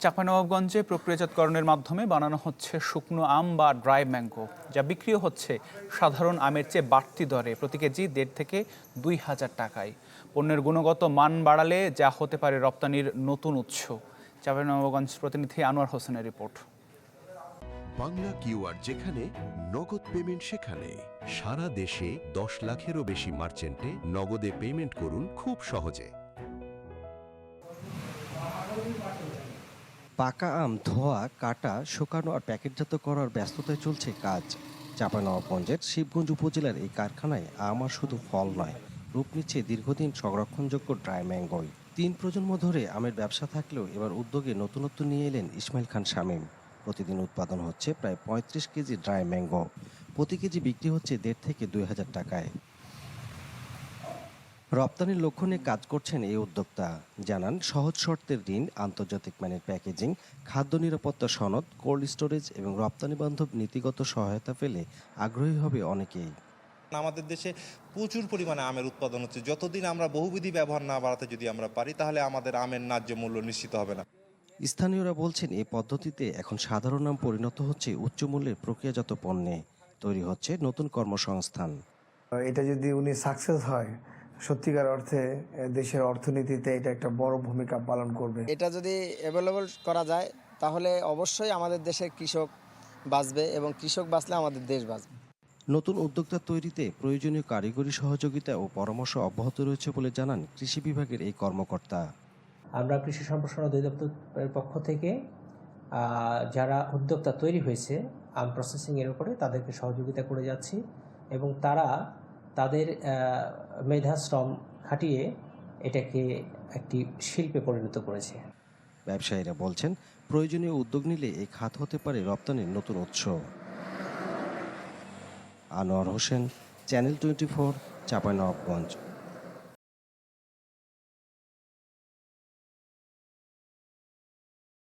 চাঁপাইনবাবগঞ্জে প্রক্রিয়াজাতকরণের মাধ্যমে বানানো হচ্ছে শুকনো আম বা ড্রাই ম্যাঙ্গো, যা বিক্রিও হচ্ছে সাধারণ আমের চেয়ে বাড়তি দরে প্রতি কেজি ১.৫ থেকে ২,০০০ টাকায়। পণ্যের গুণগত মান বাড়ালে যা হতে পারে রপ্তানির নতুন উৎস। চাঁপাইনবাবগঞ্জ প্রতিনিধি আনোয়ার হোসেনের রিপোর্ট। বাংলা কিউআর যেখানে নগদ পেমেন্ট সেখানে। সারা দেশে ১০ লাখেরও বেশি মার্চেন্টে নগদে পেমেন্ট করুন খুব সহজে। পাকা আম ধোয়া, কাটা, শুকানো আর প্যাকেটজাত করার ব্যস্ততায় চলছে কাজ। চাঁপাইনবাবগঞ্জের শিবগঞ্জ উপজেলার এই কারখানায় আম আর শুধু ফল নয়, রূপ নিচ্ছে দীর্ঘদিন সংরক্ষণযোগ্য ড্রাই ম্যাঙ্গোয়। ৩ প্রজন্ম ধরে আমের ব্যবসা থাকলেও এবার উদ্যোগে নতুনত্ব নিয়ে এলেন ইসমাইল খান শামীম। প্রতিদিন উৎপাদন হচ্ছে প্রায় ৩৫ কেজি ড্রাই ম্যাঙ্গো। প্রতি কেজি বিক্রি হচ্ছে ১.৫ থেকে ২,০০০ টাকায়। রপ্তানির লক্ষ্য নিয়ে কাজ করছেন এই উদ্যোক্তা। জানান, সহজ শর্তের ঋণ, আন্তর্জাতিক মানের প্যাকেজিং, খাদ্য নিরাপত্তা সনদ, কোল্ড স্টোরেজ এবং রপ্তানি বান্ধব নীতিগত সহায়তা পেলে আগ্রহী হবে অনেকেই। আমাদের দেশে প্রচুর পরিমাণে আমের উৎপাদন হচ্ছে। যতদিন আমরা বহুবিধি ব্যবহার না বাড়াতে যদি আমরা পারি, তাহলে আমাদের আমের ন্যায্য মূল্য নিশ্চিত হবে না। স্থানীয়রা বলছেন, এই পদ্ধতিতে এখন সাধারণ আম পরিণত হচ্ছে উচ্চমূল্যের প্রক্রিয়াজাত পণ্যে। তৈরি হচ্ছে নতুন কর্মসংস্থান। এটা যদি উনি সাকসেস হয়, সত্যিকার অর্থে দেশের অর্থনীতিতে এটা একটা বড় ভূমিকা পালন করবে। এটা যদি অ্যাভেলেবল করা যায়, তাহলে অবশ্যই আমাদের দেশের কৃষক বাঁচবে এবং কৃষক বাঁচলে আমাদের দেশ বাঁচবে। নতুন উদ্যোক্তা তৈরিতে প্রয়োজনীয় কারিগরি সহযোগিতা ও পরামর্শ অব্যাহত রয়েছে বলে জানান কৃষি বিভাগের এই কর্মকর্তা। আমরা কৃষি সম্প্রসারণ অধিদপ্তরের পক্ষ থেকে যারা উদ্যোক্তা তৈরি হয়েছে আম প্রসেসিংয়ের উপরে, তাদেরকে সহযোগিতা করে যাচ্ছি এবং তারা তাদের মেধাশ্রম খাটিয়ে এটাকে একটি শিল্পে পরিণত করেছে। ব্যবসায়ীরা বলছেন, প্রয়োজনীয় উদ্যোগ নিলে এই খাত হতে পারে রপ্তানির নতুন উৎস। আনোয়ার হোসেন, চ্যানেল 24, চাঁপাইনবাবগঞ্জ।